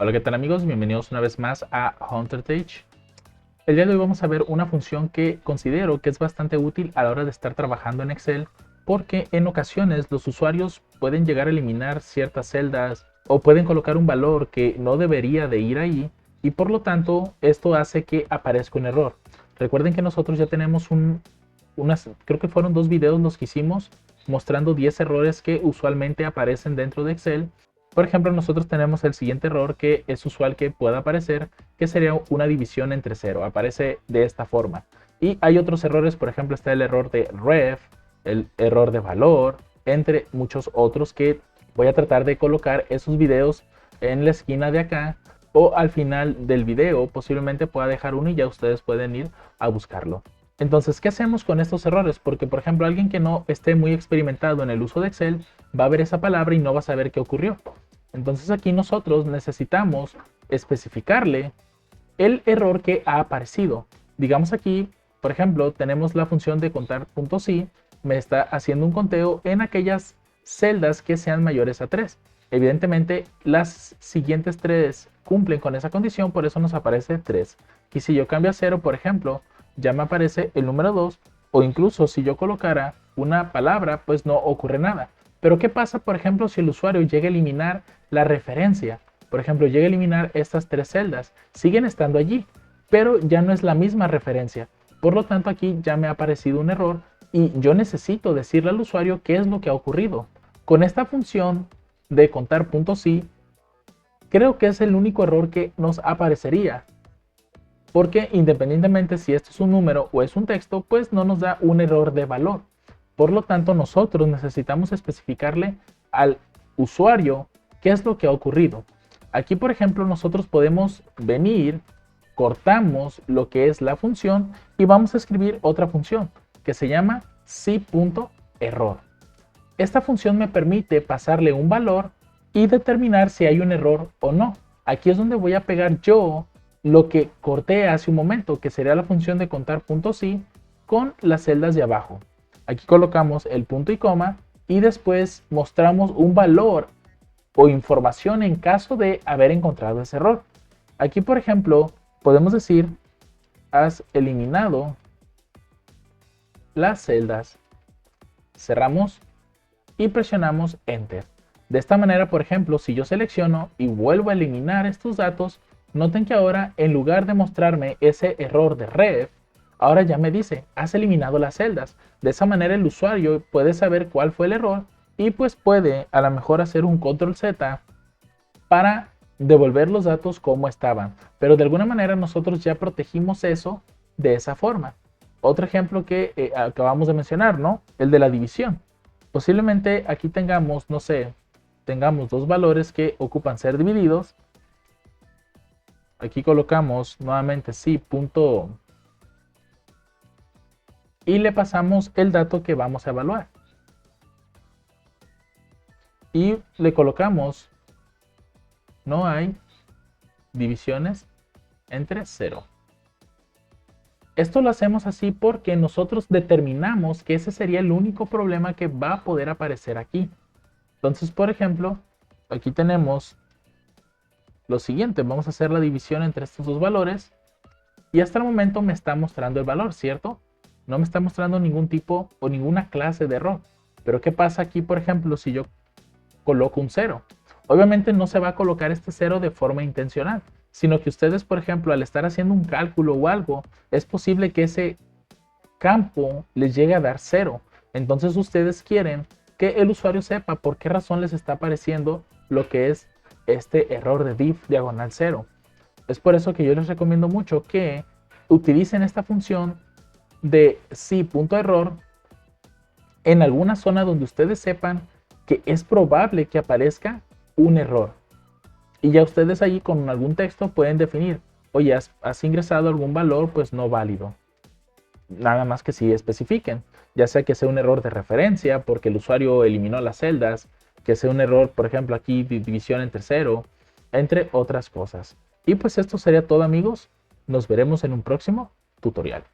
Hola, ¿qué tal amigos? Bienvenidos una vez más a HunterTech. El día de hoy vamos a ver una función que considero que es bastante útil a la hora de estar trabajando en Excel, porque en ocasiones los usuarios pueden llegar a eliminar ciertas celdas o pueden colocar un valor que no debería de ir ahí y por lo tanto esto hace que aparezca un error. Recuerden que nosotros ya tenemos creo que fueron 2 videos los que hicimos mostrando 10 errores que usualmente aparecen dentro de Excel. Por ejemplo, nosotros tenemos el siguiente error que es usual que pueda aparecer, que sería una división entre 0. Aparece de esta forma. Y hay otros errores, por ejemplo, está el error de ref, el error de valor, entre muchos otros que voy a tratar de colocar esos videos en la esquina de acá o al final del video. Posiblemente pueda dejar uno y ya ustedes pueden ir a buscarlo. Entonces, ¿qué hacemos con estos errores? Porque, por ejemplo, alguien que no esté muy experimentado en el uso de Excel va a ver esa palabra y no va a saber qué ocurrió. Entonces aquí nosotros necesitamos especificarle el error que ha aparecido. Digamos aquí, por ejemplo, tenemos la función de contar puntos .si, me está haciendo un conteo en aquellas celdas que sean mayores a 3. Evidentemente, las siguientes 3 cumplen con esa condición, por eso nos aparece 3. Y si yo cambio a 0, por ejemplo, ya me aparece el número 2, o incluso si yo colocara una palabra, pues no ocurre nada. Pero ¿qué pasa, por ejemplo, si el usuario llega a eliminar la referencia? Por ejemplo, llega a eliminar estas 3 celdas, siguen estando allí, pero ya no es la misma referencia. Por lo tanto, aquí ya me ha aparecido un error y yo necesito decirle al usuario qué es lo que ha ocurrido. Con esta función de contar puntos .si, creo que es el único error que nos aparecería, porque independientemente si esto es un número o es un texto, pues no nos da un error de valor. Por lo tanto, nosotros necesitamos especificarle al usuario qué es lo que ha ocurrido. Aquí, por ejemplo, nosotros podemos venir, cortamos lo que es la función y vamos a escribir otra función que se llama si.error. Esta función me permite pasarle un valor y determinar si hay un error o no. Aquí es donde voy a pegar yo lo que corté hace un momento, que sería la función de contar puntos .si con las celdas de abajo. Aquí colocamos el punto y coma y después mostramos un valor o información en caso de haber encontrado ese error. Aquí, por ejemplo, podemos decir: has eliminado las celdas, cerramos y presionamos Enter. De esta manera, por ejemplo, si yo selecciono y vuelvo a eliminar estos datos, noten que ahora, en lugar de mostrarme ese error de ref, ahora ya me dice: has eliminado las celdas. De esa manera el usuario puede saber cuál fue el error y pues puede a lo mejor hacer un control Z para devolver los datos como estaban. Pero de alguna manera nosotros ya protegimos eso de esa forma. Otro ejemplo que acabamos de mencionar, ¿no? El de la división. Posiblemente aquí tengamos, no sé, tengamos 2 valores que ocupan ser divididos. Aquí colocamos nuevamente si punto y le pasamos el dato que vamos a evaluar. Y le colocamos: no hay divisiones entre 0. Esto lo hacemos así porque nosotros determinamos que ese sería el único problema que va a poder aparecer aquí. Entonces, por ejemplo, aquí tenemos lo siguiente: vamos a hacer la división entre estos 2 valores y hasta el momento me está mostrando el valor, ¿cierto? No me está mostrando ningún tipo o ninguna clase de error. Pero ¿qué pasa aquí, por ejemplo, si yo coloco un 0? Obviamente no se va a colocar este 0 de forma intencional, sino que ustedes, por ejemplo, al estar haciendo un cálculo o algo, es posible que ese campo les llegue a dar 0. Entonces ustedes quieren que el usuario sepa por qué razón les está apareciendo lo que es este error de div diagonal 0. Es por eso que yo les recomiendo mucho que utilicen esta función de si.error en alguna zona donde ustedes sepan que es probable que aparezca un error. Y ya ustedes allí con algún texto pueden definir: oye, has ingresado algún valor pues no válido. Nada más que si especifiquen, ya sea que sea un error de referencia porque el usuario eliminó las celdas, que sea un error, por ejemplo, aquí de división entre 0, entre otras cosas. Y pues esto sería todo, amigos. Nos veremos en un próximo tutorial.